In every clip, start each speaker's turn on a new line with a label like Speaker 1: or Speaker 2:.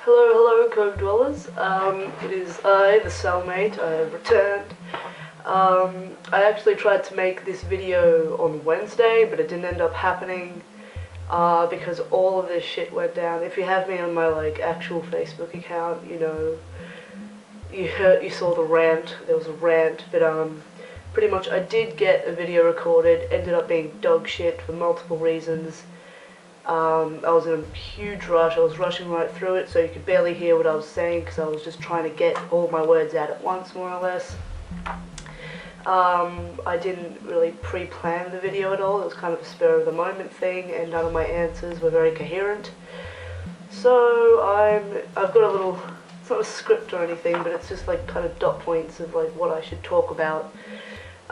Speaker 1: Hello, Cove Dwellers. It is I, the cellmate. I have returned. I actually tried to make this video on Wednesday, but it didn't end up happening because all of this shit went down. If you have me on my actual Facebook account, you know, you saw the rant. There was a rant, but pretty much I did get a video recorded. Ended up being dog shit for multiple reasons. I was in a huge rush. I was rushing right through it, so you could barely hear what I was saying because I was just trying to get all my words out at once, more or less. I didn't really pre-plan the video at all. It was kind of a spur-of-the-moment thing, and none of my answers were very coherent. So I've got a little, it's not a script or anything, but it's just kind of dot points of what I should talk about.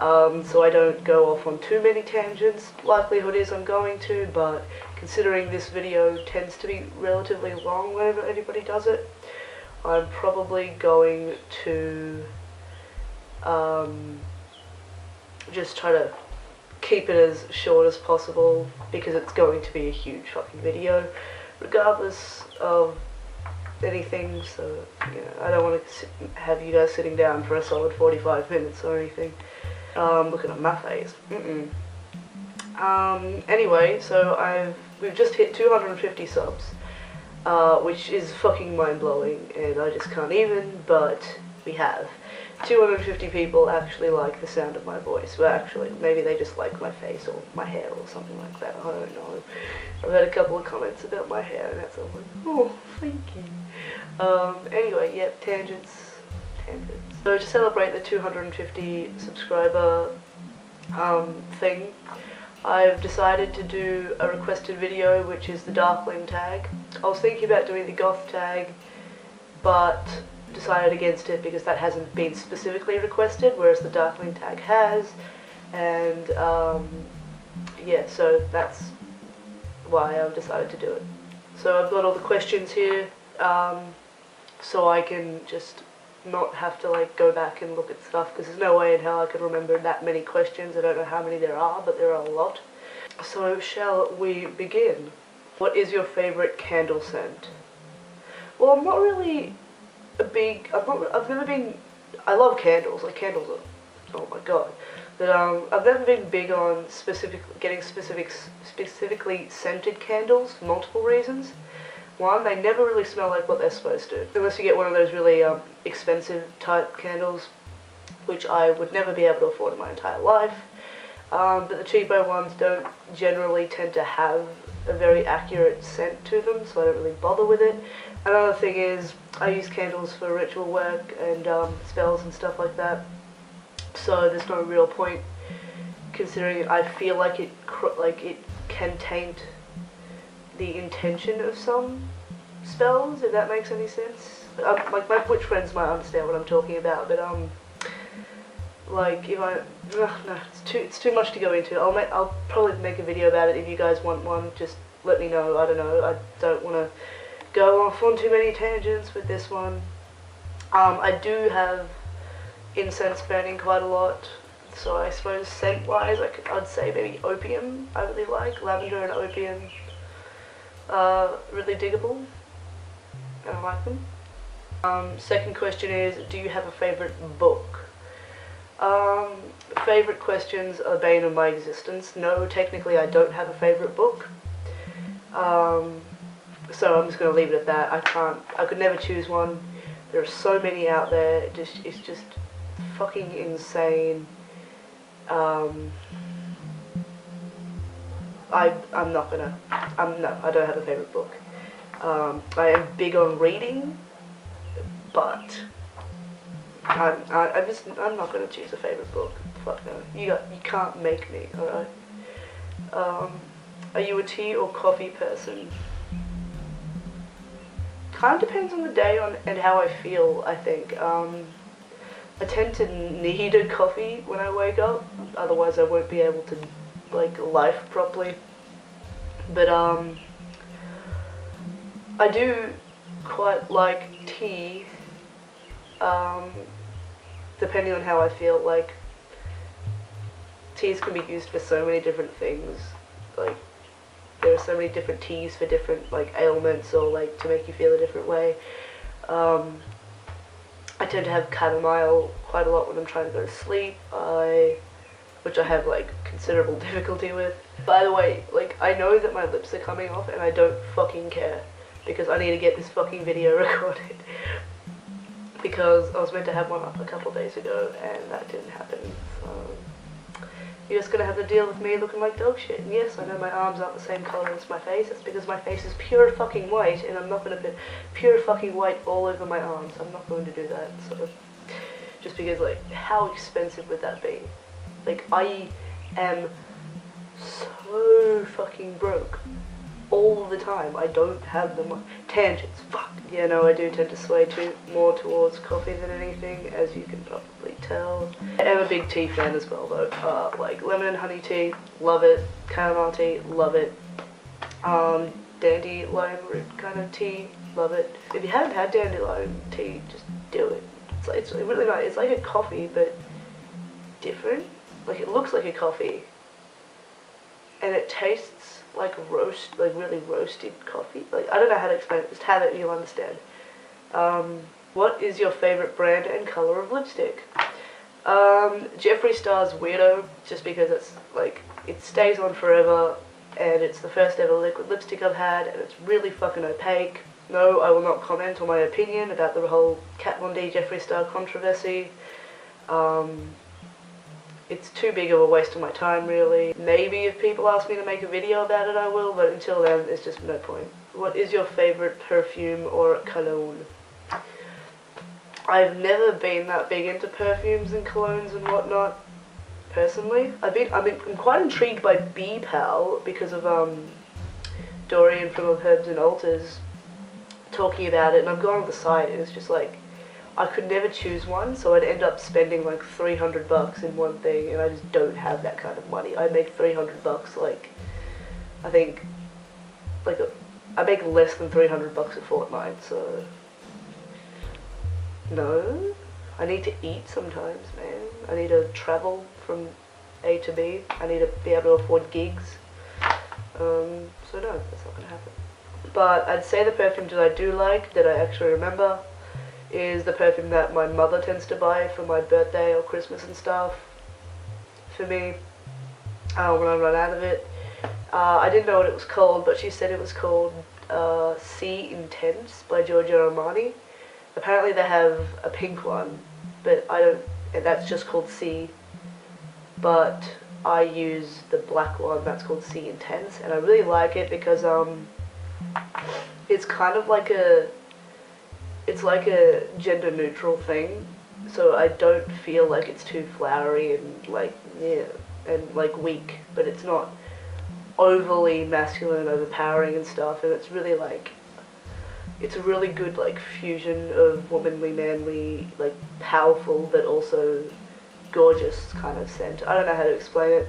Speaker 1: So I don't go off on too many tangents. Likelihood is I'm going to, but considering this video tends to be relatively long whenever anybody does it, I'm probably going to just try to keep it as short as possible because it's going to be a huge fucking video regardless of anything. So I don't want to have you guys sitting down for a solid 45 minutes or anything. Looking at my face. Anyway, so we've just hit 250 subs, which is fucking mind-blowing, and I just can't even, but we have. 250 people actually like the sound of my voice. Well, actually, maybe they just like my face or my hair or something like that. I don't know. I've had a couple of comments about my hair, and that's all like, oh, thank you. Anyway, yep, tangents. So to celebrate the 250 subscriber thing, I've decided to do a requested video, which is the Darkling tag. I was thinking about doing the goth tag, but decided against it because that hasn't been specifically requested, whereas the Darkling tag has, and yeah, so that's why I've decided to do it. So I've got all the questions here, so I can just not have to go back and look at stuff, because there's no way in hell I could remember that many questions. I don't know how many there are, but there are a lot. So shall we begin? What is your favourite candle scent? Well, I'm not really a big, I love candles, candles are, oh my god. But I've never been big on getting specifically scented candles for multiple reasons. One, they never really smell like what they're supposed to, unless you get one of those really expensive type candles, which I would never be able to afford in my entire life. But the cheapo ones don't generally tend to have a very accurate scent to them, so I don't really bother with it. Another thing is, I use candles for ritual work and spells and stuff like that, so there's no real point, considering I feel like it can taint the intention of some spells, if that makes any sense. My witch friends might understand what I'm talking about, but if I, no, it's too much to go into. I'll probably make a video about it if you guys want one. Just let me know. I don't know. I don't want to go off on too many tangents with this one. I do have incense burning quite a lot, so I suppose scent-wise, I'd say maybe opium. I really like lavender and opium. Really diggable, and I like them. Second question is, do you have a favourite book? Favourite questions are the bane of my existence. No, technically I don't have a favourite book. So I'm just going to leave it at that. I could never choose one. There are so many out there, it's just fucking insane. I don't have a favourite book. I am big on reading, but I'm not going to choose a favourite book. Fuck no. You can't make me, alright? Are you a tea or coffee person? Kind of depends on the day and how I feel, I think. I tend to need a coffee when I wake up, otherwise I won't be able to life properly. But I do quite like tea, depending on how I feel. Teas can be used for so many different things. there are so many different teas for different like ailments or like to make you feel a different way. I tend to have chamomile quite a lot when I'm trying to go to sleep, which I have like considerable difficulty with. By the way, like I know that my lips are coming off and I don't fucking care because I need to get this fucking video recorded because I was meant to have one up a couple days ago and that didn't happen. So you're just gonna have to deal with me looking like dog shit. And yes, I know my arms aren't the same color as my face. It's because my face is pure fucking white and I'm not gonna put pure fucking white all over my arms. I'm not going to do that. So just because like how expensive would that be? Like I am so fucking broke all the time. I don't have the money. Tangents, fuck. Yeah, no, I do tend to sway more towards coffee than anything, as you can probably tell. I am a big tea fan as well, though. Like lemon and honey tea, love it. Chamomile tea, love it. Dandelion root kind of tea, love it. If you haven't had dandelion tea, just do it. It's really nice. It's like a coffee, but different. Like it looks like a coffee, and it tastes like really roasted coffee. Like I don't know how to explain it. Just have it and you'll understand. What is your favorite brand and color of lipstick? Jeffree Star's Weirdo, just because it's like it stays on forever, and it's the first ever liquid lipstick I've had, and it's really fucking opaque. No, I will not comment on my opinion about the whole Kat Von D Jeffree Star controversy. It's too big of a waste of my time, really. Maybe if people ask me to make a video about it, I will, but until then, it's just no point. What is your favorite perfume or cologne? I've never been that big into perfumes and colognes and whatnot, personally. I'm quite intrigued by Bee Pal because of Dorian from Herbs and Altars talking about it, and I've gone on the site, and it's just like, I could never choose one, so I'd end up spending like $300 in one thing, and I just don't have that kind of money. I make $300 like, I think, like I make less than $300 a fortnight, so no. I need to eat sometimes, man. I need to travel from A to B. I need to be able to afford gigs. So no, that's not gonna happen. But I'd say the perfumes that I do like, that I actually remember, is the perfume that my mother tends to buy for my birthday or Christmas and stuff for me when I run out of it. I didn't know what it was called, but she said it was called C Intense by Giorgio Armani. Apparently they have a pink one, but and that's just called C, but I use the black one that's called C Intense, and I really like it because it's kind of like it's like a gender neutral thing, so I don't feel like it's too flowery and like, yeah, and like weak, but it's not overly masculine, overpowering and stuff, and it's really like, it's a really good like fusion of womanly, manly, like powerful, but also gorgeous kind of scent. I don't know how to explain it.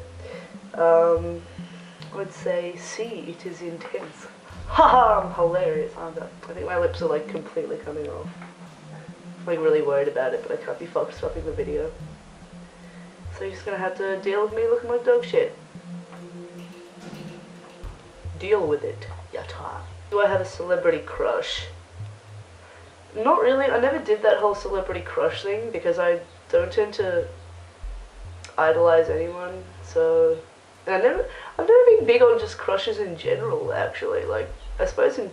Speaker 1: I'd say C, it is intense. Haha, I'm hilarious, aren't I? I think my lips are like completely coming off. I'm like really worried about it, but I can't be fucked stopping the video. So you're just gonna have to deal with me looking like dog shit. Deal with it, yata. Do I have a celebrity crush? Not really. I never did that whole celebrity crush thing because I don't tend to idolize anyone, so... And I've never been big on just crushes in general, actually. Like, I suppose in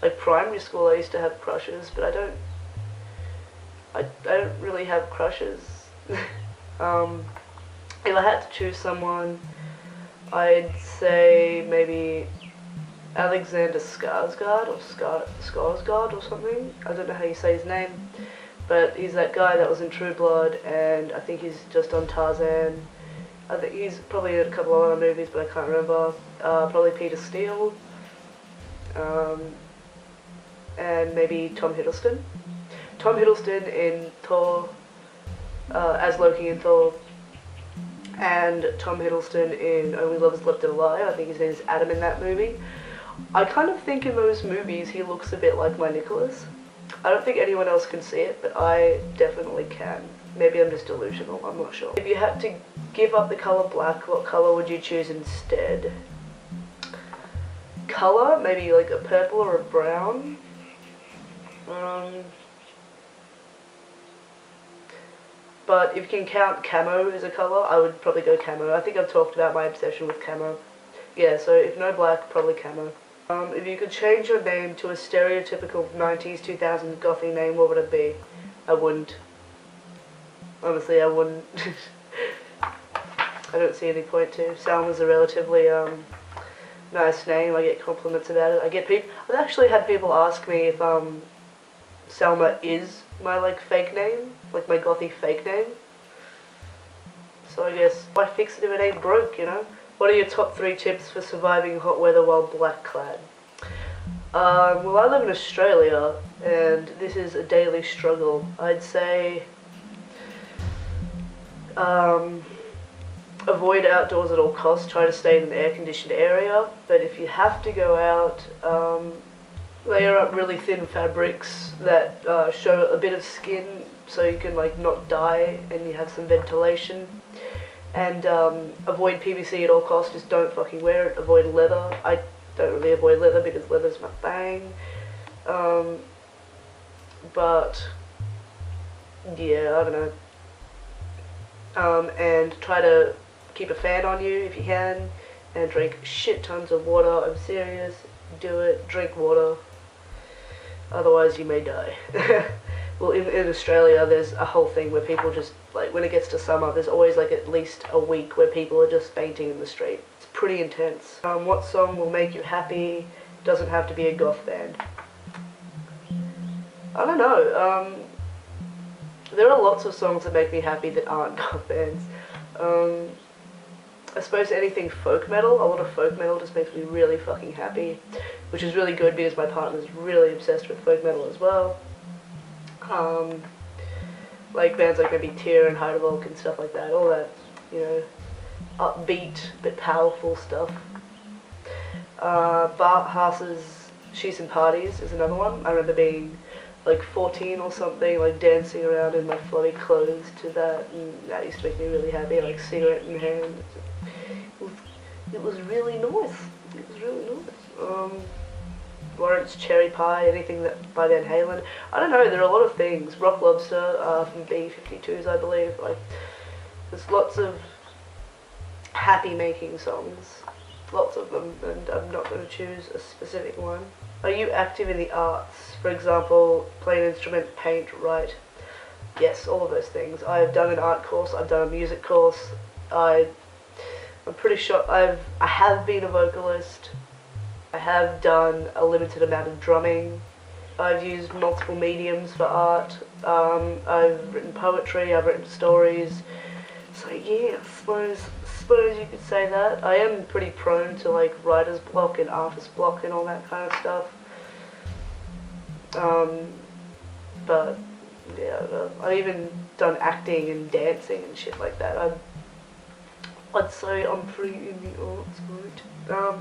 Speaker 1: like primary school I used to have crushes, but I don't really have crushes. If I had to choose someone, I'd say maybe Alexander Skarsgård or Skarsgård or something. I don't know how you say his name, but he's that guy that was in True Blood, and I think he's just on Tarzan. I think he's probably in a couple of other movies, but I can't remember. Probably Peter Steele, and maybe Tom Hiddleston. Tom Hiddleston in Thor, as Loki in Thor, and Tom Hiddleston in Only Lovers Left Alive. I think his name is Adam in that movie. I kind of think in those movies he looks a bit like my Nicholas. I don't think anyone else can see it, but I definitely can. Maybe I'm just delusional, I'm not sure. If you had to give up the colour black, what colour would you choose instead? color, maybe like a purple or a brown. But if you can count camo as a color, I would probably go camo. I think I've talked about my obsession with camo. Yeah, so if no black, probably camo. If you could change your name to a stereotypical 90s, 2000s gothy name, what would it be? I wouldn't. Honestly, I wouldn't. I don't see any point to. Salma's a relatively nice name. I get compliments about it. I've actually had people ask me if Salma is my like fake name, like my gothy fake name. So I guess why fix it if it ain't broke, you know? What are your top 3 tips for surviving hot weather while black clad? Well, I live in Australia, and this is a daily struggle. I'd say avoid outdoors at all costs. Try to stay in an air-conditioned area. But if you have to go out, layer up really thin fabrics that show a bit of skin, so you can like not die and you have some ventilation. And avoid PVC at all costs. Just don't fucking wear it. Avoid leather. I don't really avoid leather because leather's my thing. But yeah, I don't know. And try to keep a fan on you if you can, and drink shit tons of water. I'm serious. Do it. Drink water. Otherwise, you may die. Well, in Australia, there's a whole thing where people just, like, when it gets to summer, there's always, like, at least a week where people are just fainting in the street. It's pretty intense. What song will make you happy? Doesn't have to be a goth band. I don't know. There are lots of songs that make me happy that aren't goth bands. I suppose anything folk metal, a lot of folk metal just makes me really fucking happy, which is really good because my partner's really obsessed with folk metal as well. Like bands like maybe Tyr and Heidevolk and stuff like that, all that, you know, upbeat but powerful stuff. Bart Haas's She's in Parties is another one. I remember being like 14 or something, like dancing around in my flowy clothes to that, and that used to make me really happy, like cigarette in hand. It was really nice. It was really nice. Lawrence Cherry Pie, anything that by Van Halen. I don't know, there are a lot of things. Rock Lobster from B-52s, I believe. Like, there's lots of happy making songs. Lots of them, and I'm not going to choose a specific one. Are you active in the arts? For example, play an instrument, paint, write? Yes, all of those things. I've done an art course, I've done a music course. I'm pretty sure I have been a vocalist. I have done a limited amount of drumming. I've used multiple mediums for art. I've written poetry, I've written stories. So yeah, I suppose you could say that. I am pretty prone to like writer's block and artist block and all that kind of stuff. But yeah, I've even done acting and dancing and shit like that. I'd say I'm pretty in the arts, right?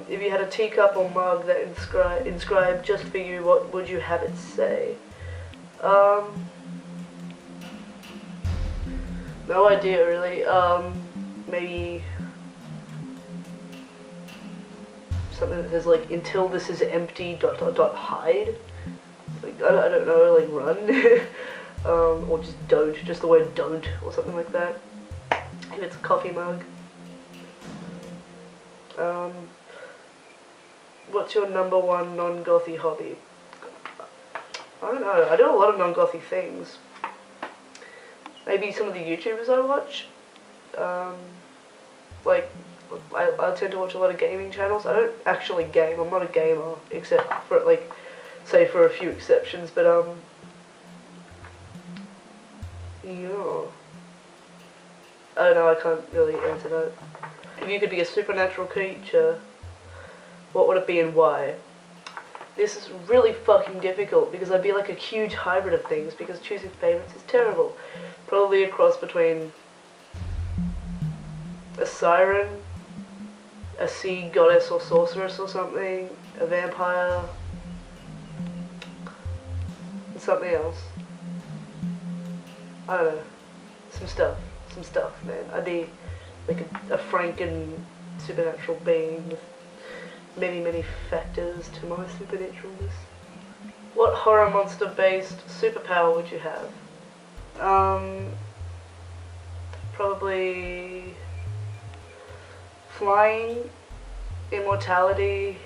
Speaker 1: If you had a teacup or mug that inscribed just for you, what would you have it say? No idea really. Maybe something that says like, until this is empty, ... hide. Like, I don't know, like run. Or just don't, just the word don't, or something like that. If it's a coffee mug. What's your number one non-gothy hobby? I don't know, I do a lot of non-gothy things. Maybe some of the YouTubers I watch. Like, I tend to watch a lot of gaming channels. I don't actually game, I'm not a gamer, except for, like, say for a few exceptions, but, yeah. I don't know, I can't really answer that. If you could be a supernatural creature, what would it be and why? This is really fucking difficult because I'd be like a huge hybrid of things because choosing favorites is terrible. Probably a cross between a siren, a sea goddess or sorceress or something, a vampire, and something else. I don't know. Some stuff, man. I'd be like a Franken supernatural being with many factors to my supernaturalness. What horror monster-based superpower would you have? Probably flying, immortality,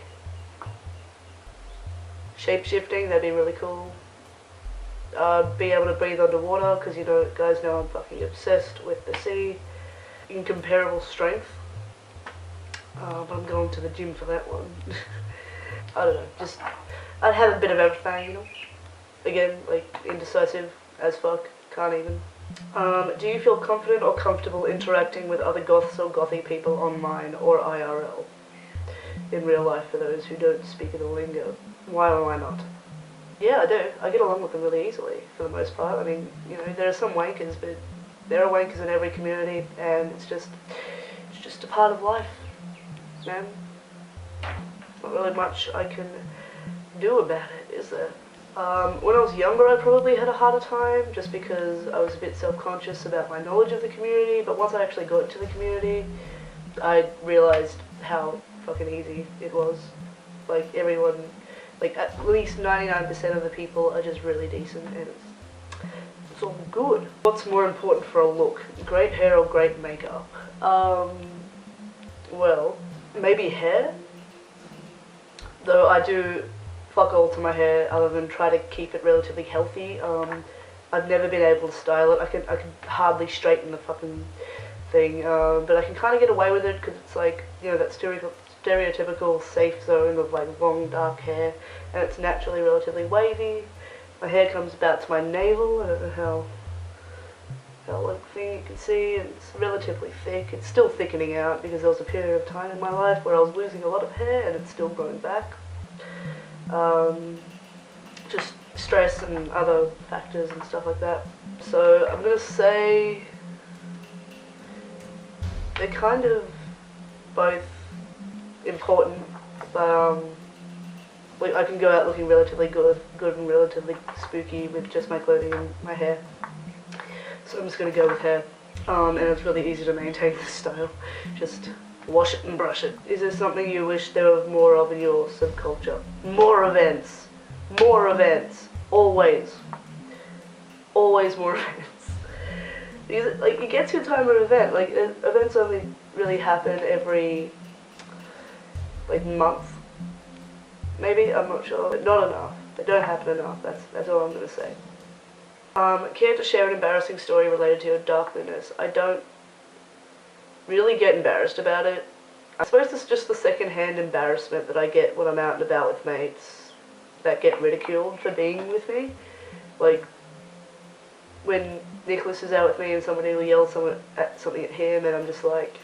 Speaker 1: shape-shifting, that'd be really cool. Be able to breathe underwater, because you know, guys know I'm fucking obsessed with the sea. Incomparable strength. But I'm going to the gym for that one. I don't know, just, I'd have a bit of everything, you know? Again, like, indecisive as fuck, can't even. Do you feel confident or comfortable interacting with other goths or gothy people online or IRL? In real life, for those who don't speak the lingo. Why or why not? Yeah, I do. I get along with them really easily, for the most part. I mean, you know, there are some wankers, but there are wankers in every community, and it's just a part of life, man. Not really much I can do about it, is there? When I was younger, I probably had a harder time, just because I was a bit self-conscious about my knowledge of the community, but once I actually got into the community, I realized how fucking easy it was. Like, everyone, like, at least 99% of the people are just really decent, and it's all good. What's more important for a look? Great hair or great makeup? Well, maybe hair? Though I do fuck all to my hair, other than try to keep it relatively healthy. I've never been able to style it. I can hardly straighten the fucking thing, but I can kind of get away with it, because it's like, you know, that stereotypical safe zone of like long dark hair, and it's naturally relatively wavy. My hair comes about to my navel. I don't know how like thin you can see, and it's relatively thick. It's still thickening out, because there was a period of time in my life where I was losing a lot of hair and it's still growing back. Just stress and other factors and stuff like that. So I'm gonna say they're kind of both important, but I can go out looking relatively good and relatively spooky with just my clothing and my hair. So I'm just gonna go with hair, and it's really easy to maintain this style. Just wash it and brush it. Is there something you wish there were more of in your subculture? More events. More events. Always. Always more events. Because, like, you get to a time of event, like, events only really happen every, like, month. Maybe? I'm not sure. But not enough. They don't happen enough. That's all I'm gonna say. Care to share an embarrassing story related to your darkliness? I don't really get embarrassed about it. I suppose it's just the second-hand embarrassment that I get when I'm out and about with mates that get ridiculed for being with me. Like, when Nicholas is out with me and somebody will yell something at him, and I'm just like,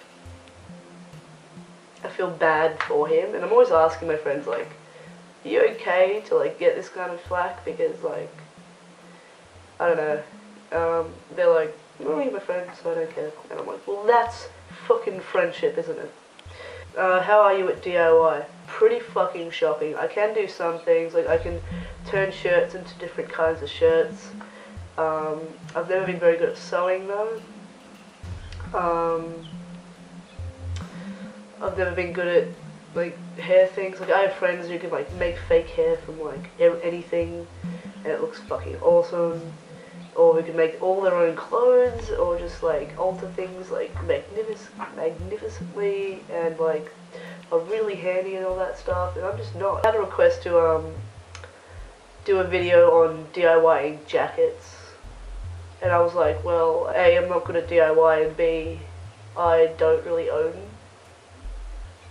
Speaker 1: I feel bad for him, and I'm always asking my friends, like, are you okay to, like, get this kind of flack? Because, like, I don't know, they're like, well, you're my friend, so I don't care. And I'm like, well, that's fucking friendship, isn't it? How are you at DIY? Pretty fucking shocking. I can do some things, like I can turn shirts into different kinds of shirts. I've never been very good at sewing though. I've never been good at like hair things. Like I have friends who can like make fake hair from like anything, and it looks fucking awesome. Or who can make all their own clothes, or just like alter things like magnificently, and like are really handy and all that stuff. And I'm just not. I had a request to do a video on DIYing jackets, and I was like, well, A, I'm not good at DIY, and B, I don't really own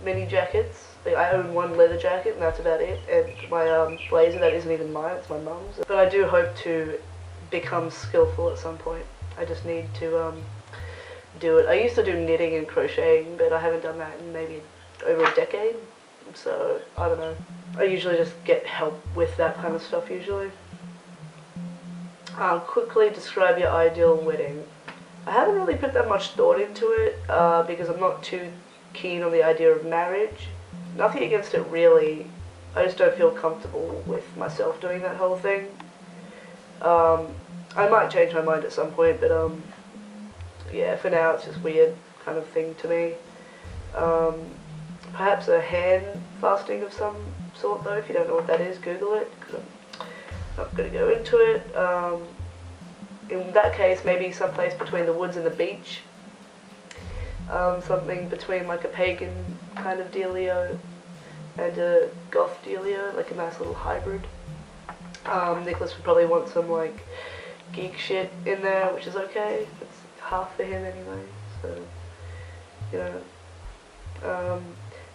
Speaker 1: many jackets. Like, I own one leather jacket, and that's about it. And my blazer, that isn't even mine, it's my mum's. But I do hope to become skillful at some point. I just need to do it. I used to do knitting and crocheting, but I haven't done that in maybe over a decade. So, I don't know. I usually just get help with that kind of stuff usually. Quickly describe your ideal wedding. I haven't really put that much thought into it because I'm not too keen on the idea of marriage. Nothing against it really. I just don't feel comfortable with myself doing that whole thing. I might change my mind at some point, but yeah, for now it's just weird kind of thing to me. perhaps a hand fasting of some sort though. If you don't know what that is, Google it, because I'm not going to go into it. In that case, maybe someplace between the woods and the beach. Something between like a pagan kind of dealio and a goth dealio, like a nice little hybrid. Nicholas would probably want some like geek shit in there, which is okay. It's half for him anyway, so, you know.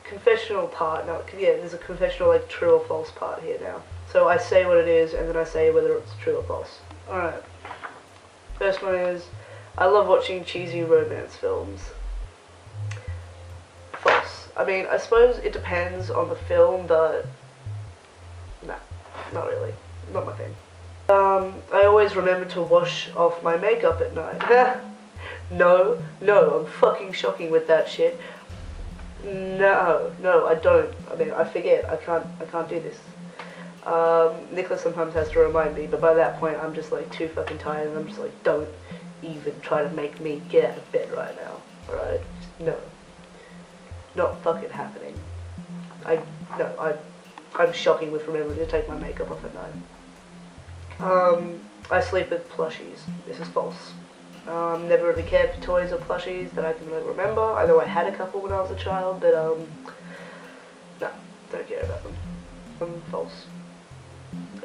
Speaker 1: Confessional part, no, yeah, there's a confessional like true or false part here now. So I say what it is and then I say whether it's true or false. Alright. First one is, I love watching cheesy romance films. False. I mean, I suppose it depends on the film, but nah, not really. Not my thing. I always remember to wash off my makeup at night. No, I'm fucking shocking with that shit. No, I don't. I mean, I forget. I can't do this. Nicholas sometimes has to remind me, but by that point I'm just like too fucking tired and I'm just like, don't even try to make me get out of bed right now, alright? No. Not fucking happening. I'm shocking with remembering to take my makeup off at night. I sleep with plushies. This is false. Never really cared for toys or plushies that I can really remember. I know I had a couple when I was a child, but no, don't care about them. False.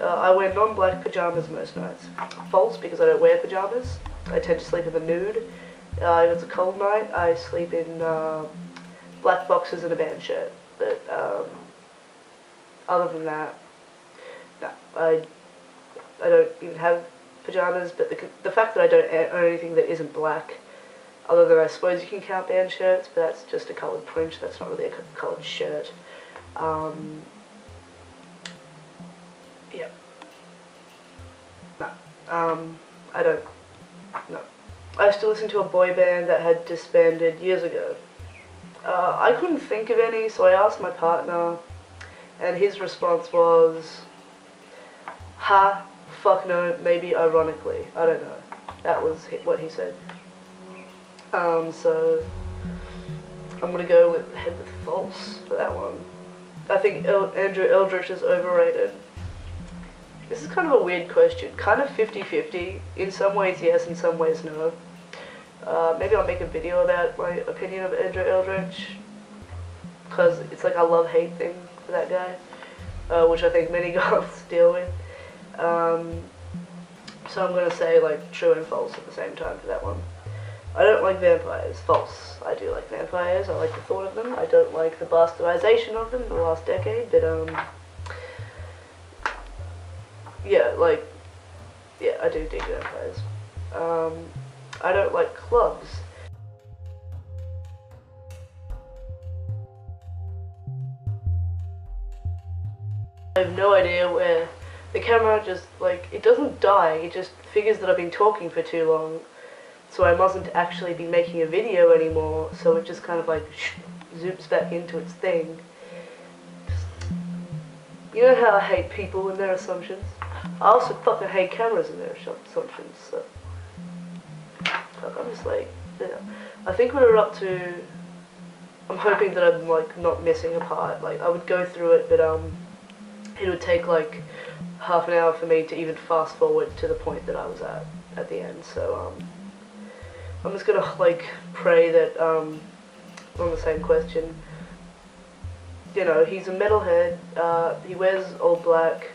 Speaker 1: I wear non-black pajamas most nights. False, because I don't wear pajamas. I tend to sleep in the nude. If it's a cold night, I sleep in black boxers and a band shirt. But other than that, no, I don't even have pajamas. But the fact that I don't own anything that isn't black, other than I suppose you can count band shirts, but that's just a coloured print. That's not really a coloured shirt. Yeah. No. I don't. No. I used to listen to a boy band that had disbanded years ago. I couldn't think of any, so I asked my partner, and his response was, ha, fuck no, maybe ironically. I don't know. That was what he said. So I'm gonna go with head with false for that one. I think Andrew Eldritch is overrated. This is kind of a weird question. Kind of 50-50. In some ways yes, in some ways no. Maybe I'll make a video about my opinion of Andrew Eldritch, because it's like a love-hate thing for that guy, which I think many goths deal with. So I'm gonna say like true and false at the same time for that one. I don't like vampires. False. I do like vampires. I like the thought of them. I don't like the bastardization of them in the last decade, but yeah, like, yeah, I do dig vampires. I don't like clubs. I have no idea where the camera just, like, it doesn't die, it just figures that I've been talking for too long, so I mustn't actually be making a video anymore, so it just kind of like zoops back into its thing. You know how I hate people and their assumptions? I also fucking hate cameras and their assumptions, so I'm just like, yeah. I think we're up to, I'm hoping that I'm like not missing a part. Like I would go through it, but it would take like half an hour for me to even fast forward to the point that I was at the end. So I'm just gonna like pray that on the same question, you know, he's a metalhead, he wears all black,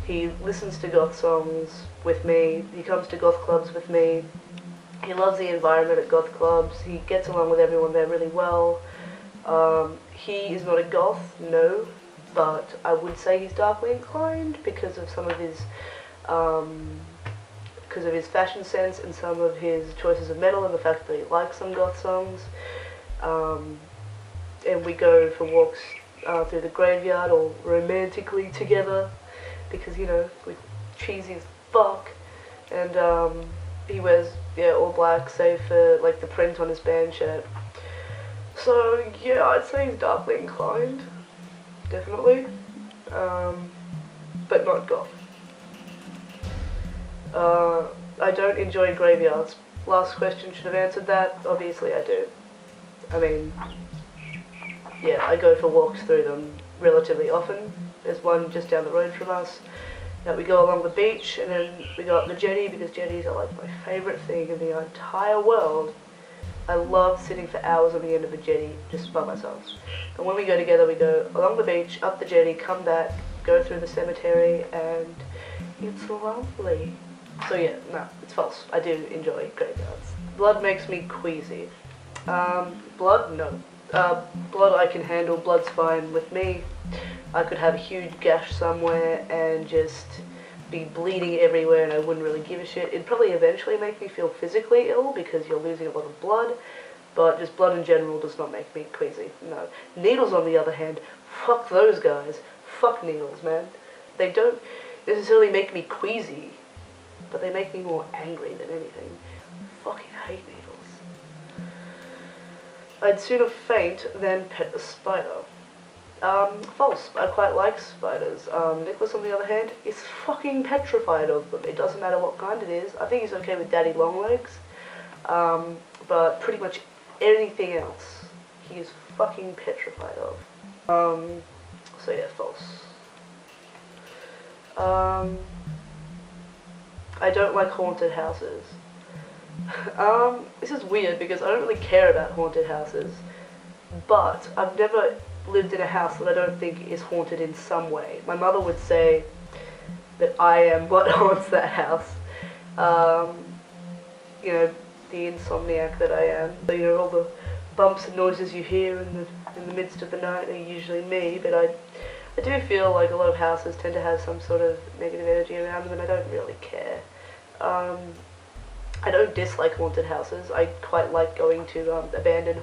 Speaker 1: he listens to goth songs with me, he comes to goth clubs with me, he loves the environment at goth clubs, he gets along with everyone there really well. He is not a goth, no, but I would say he's darkly inclined because of some of his fashion sense and some of his choices of metal and the fact that he likes some goth songs. And we go for walks through the graveyard all romantically together because, you know, we're cheesy as fuck. And he wears, yeah, all black save for like the print on his band shirt. So yeah, I'd say he's darkly inclined, definitely, but not goth. I don't enjoy graveyards. Last question should have answered that. Obviously I do. I mean, yeah, I go for walks through them relatively often. There's one just down the road from us that we go along the beach, and then we go up the jetty, because jetties are like my favourite thing in the entire world. I love sitting for hours on the end of a jetty just by myself. And when we go together, we go along the beach, up the jetty, come back, go through the cemetery, and it's lovely. So yeah, no, it's false. I do enjoy graveyards. Blood makes me queasy. Blood? No. Blood I can handle, blood's fine with me. I could have a huge gash somewhere and just be bleeding everywhere and I wouldn't really give a shit. It'd probably eventually make me feel physically ill because you're losing a lot of blood, but just blood in general does not make me queasy, no. Needles, on the other hand, fuck those guys. Fuck needles, man. They don't necessarily make me queasy, but they make me more angry than anything. Fucking hate needles. I'd sooner faint than pet a spider. False. I quite like spiders. Nicholas, on the other hand, is fucking petrified of them. It doesn't matter what kind it is. I think he's okay with daddy long legs. But pretty much anything else, he is fucking petrified of. So yeah, false. I don't like haunted houses. This is weird because I don't really care about haunted houses, but I've never lived in a house that I don't think is haunted in some way. My mother would say that I am what haunts that house. You know, the insomniac that I am. You know, all the bumps and noises you hear in the midst of the night are usually me, but I do feel like a lot of houses tend to have some sort of negative energy around them, and I don't really care. I don't dislike haunted houses. I quite like going to abandoned,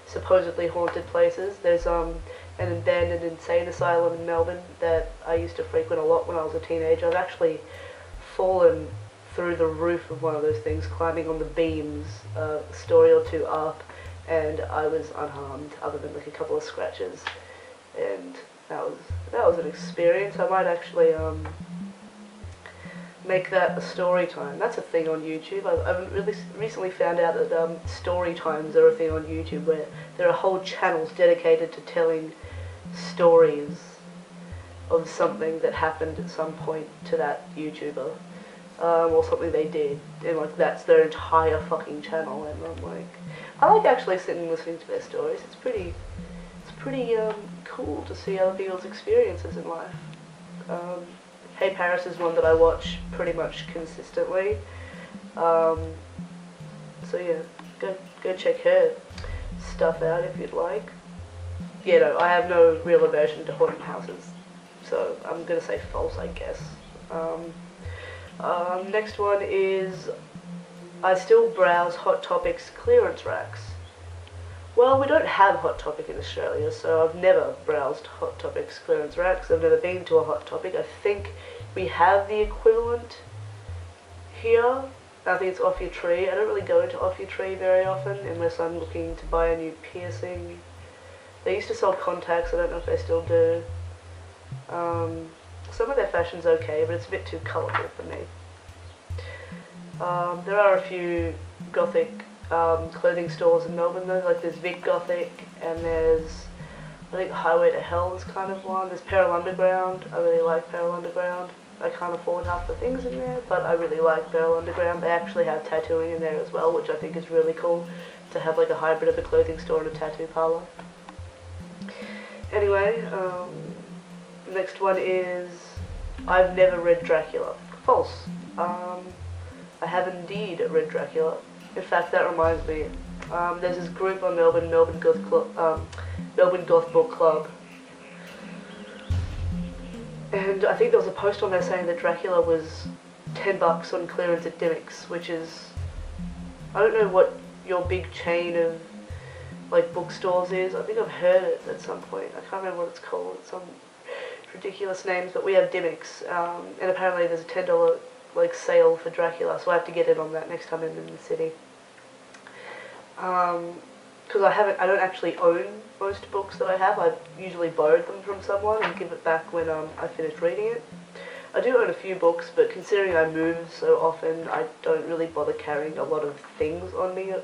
Speaker 1: supposedly haunted places. There's an abandoned insane asylum in Melbourne that I used to frequent a lot when I was a teenager. I've actually fallen through the roof of one of those things, climbing on the beams, a story or two up, and I was unharmed other than like a couple of scratches. And that was an experience. I might actually make that a story time. That's a thing on YouTube. I've really recently found out that story times are a thing on YouTube, where there are whole channels dedicated to telling stories of something that happened at some point to that YouTuber, or something they did, and like that's their entire fucking channel. And I'm like, I like actually sitting and listening to their stories. It's pretty cool to see other people's experiences in life. Hey Paris is one that I watch pretty much consistently. So yeah, go check her stuff out if you'd like. Yeah, no, I have no real aversion to haunted houses, so I'm gonna say false, I guess. Next one is, I still browse Hot Topic's clearance racks. Well, we don't have Hot Topic in Australia, so I've never browsed Hot Topic's clearance racks. I've never been to a Hot Topic. I think we have the equivalent here. I think it's Off Your Tree. I don't really go into Off Your Tree very often unless I'm looking to buy a new piercing. They used to sell contacts. I don't know if they still do. Some of their fashion's okay, but it's a bit too colourful for me. There are a few gothic clothing stores in Melbourne though, like there's Vic Gothic, and there's, I think Highway to Hell is kind of one. There's Peril Underground. I really like Peril Underground. I can't afford half the things in there, but I really like Peril Underground. They actually have tattooing in there as well, which I think is really cool, to have like a hybrid of a clothing store and a tattoo parlour. Anyway, next one is, I've never read Dracula. False. I have indeed read Dracula. In fact, that reminds me, there's this group on Melbourne Goth Book Club, and I think there was a post on there saying that Dracula was $10 on clearance at Dimmicks, which is, I don't know what your big chain of like bookstores is. I think I've heard it at some point. I can't remember what it's called. It's some ridiculous names, but we have Dimmicks, and apparently there's a $10 like sale for Dracula, so I have to get in on that next time I'm in the city. Because I don't actually own most books that I have. I've usually borrowed them from someone and give it back when I finish reading it. I do own a few books, but considering I move so often, I don't really bother carrying a lot of things on me a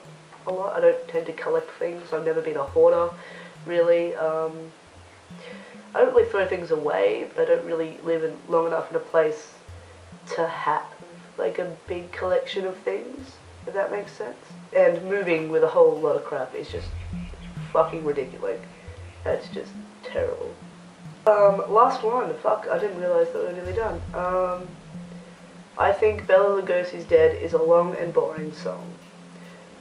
Speaker 1: lot. I don't tend to collect things. I've never been a hoarder. really. I don't really throw things away, but I don't really live long enough in a place to have like a big collection of things, if that makes sense. And moving with a whole lot of crap is just fucking ridiculous. That's just terrible. Last one. Fuck, I didn't realise that we were nearly done. I think Bela Lugosi's Dead is a long and boring song.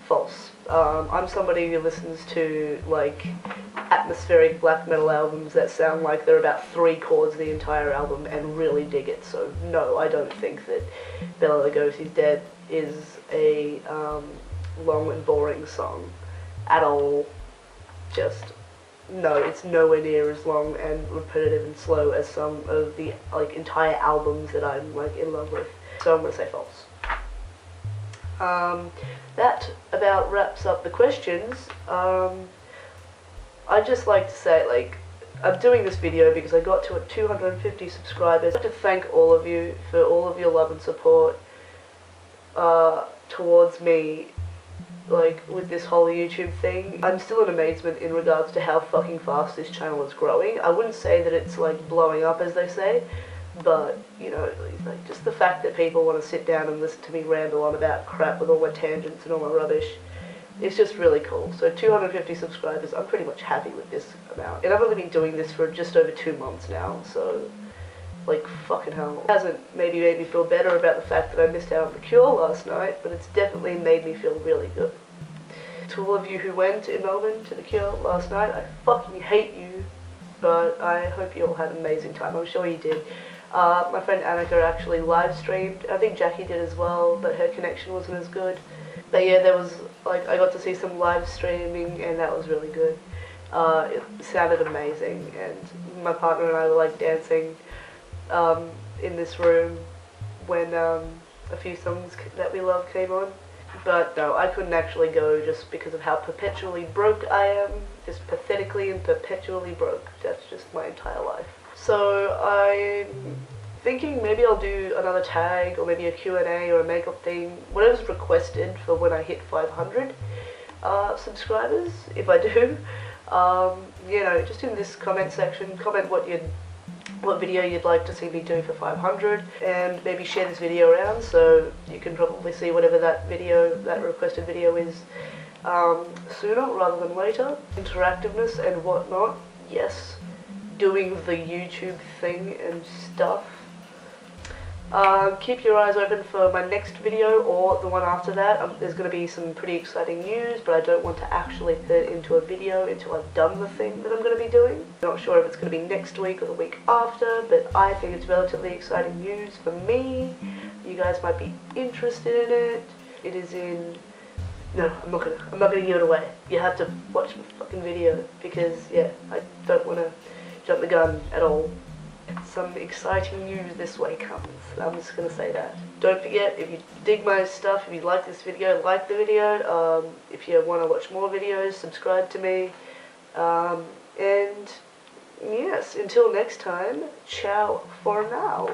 Speaker 1: False. I'm somebody who listens to, like, atmospheric black metal albums that sound like they're about 3 chords the entire album and really dig it. So, no, I don't think that Bela Lugosi's Dead is a long and boring song at all. Just, no, it's nowhere near as long and repetitive and slow as some of the, like, entire albums that I'm, like, in love with. So I'm going to say false. That about wraps up the questions. I'd just like to say, like, I'm doing this video because I got to 250 subscribers. I'd like to thank all of you for all of your love and support towards me, like, with this whole YouTube thing. I'm still in amazement in regards to how fucking fast this channel is growing. I wouldn't say that it's, like, blowing up, as they say, but, you know, like, just the fact that people want to sit down and listen to me ramble on about crap with all my tangents and all my rubbish, it's just really cool. So 250 subscribers, I'm pretty much happy with this amount. And I've only been doing this for just over 2 months now, so, like, fucking hell. It hasn't maybe made me feel better about the fact that I missed out on The Cure last night, but it's definitely made me feel really good. To all of you who went in Melbourne to The Cure last night, I fucking hate you, but I hope you all had an amazing time. I'm sure you did. My friend Annika actually live streamed. I think Jackie did as well, but her connection wasn't as good. But yeah, there was, like, I got to see some live streaming, and that was really good. It sounded amazing, and my partner and I were, like, dancing in this room when a few songs that we love came on. But no, I couldn't actually go just because of how perpetually broke I am. Just pathetically and perpetually broke. That's just my entire life. So I'm thinking maybe I'll do another tag or maybe a Q&A or a makeup thing. Whatever's requested for when I hit 500 subscribers, if I do. You know, just in this comment section, comment what video you'd like to see me do for 500, and maybe share this video around so you can probably see whatever that requested video is sooner rather than later. Interactiveness and whatnot, yes. Doing the YouTube thing and stuff. Keep your eyes open for my next video or the one after that. There's going to be some pretty exciting news, but I don't want to actually put it into a video until I've done the thing that I'm going to be doing. I'm not sure if it's going to be next week or the week after, but I think it's relatively exciting news for me. You guys might be interested in it. It is in... No, I'm not gonna give it away. You have to watch the fucking video because, yeah, I don't want to jump the gun at all. Some exciting news this way comes. I'm just going to say that. Don't forget, if you dig my stuff, if you like this video, like the video. If you want to watch more videos, subscribe to me. And yes, until next time, ciao for now.